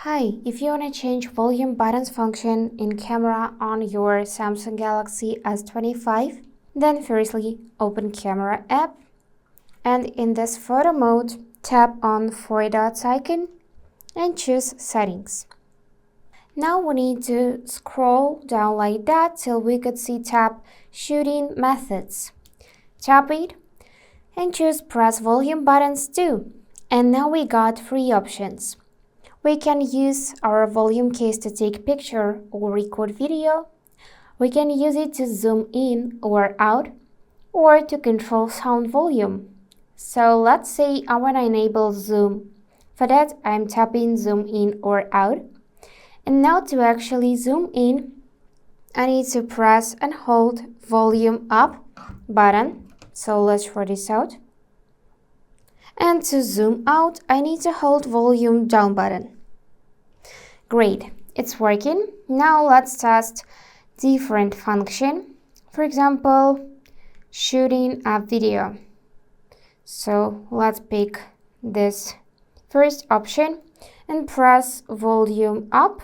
Hi, if you want to change volume buttons function in camera on your Samsung Galaxy S25, then firstly open camera app and in this photo mode tap on four dots icon and choose settings. Now we need to scroll down like that till we could see tab shooting methods. Tap it and choose press volume buttons too. And now we got three options. We can use our volume case to take picture or record video. We can use it to zoom in or out or to control sound volume. So let's say I want to enable zoom. For that, I'm tapping zoom in or out. And now to actually zoom in, I need to press and hold volume up button. So let's try this out. And to zoom out, I need to hold volume down button. Great, it's working. Now let's test different function. For example, shooting a video. So let's pick this first option and press volume up.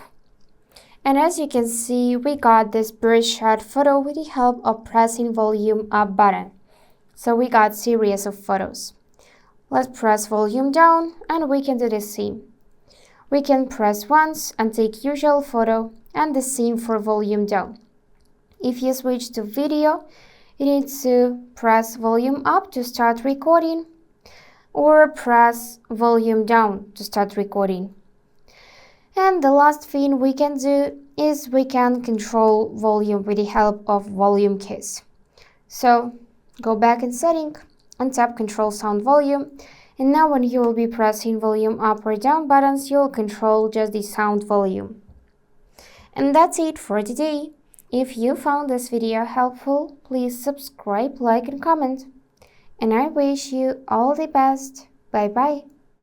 And as you can see, we got this bird shot photo with the help of pressing volume up button. So we got series of photos. Let's press volume down and we can do the same. We can press once and take usual photo and the same for volume down. If you switch to video, you need to press volume up to start recording or press volume down to start recording. And the last thing we can do is we can control volume with the help of volume keys. So go back in setting and tap control sound volume. And now when you will be pressing volume up or down buttons, you'll control just the sound volume. And that's it for today. If you found this video helpful, please subscribe, like and comment. And I wish you all the best. Bye bye.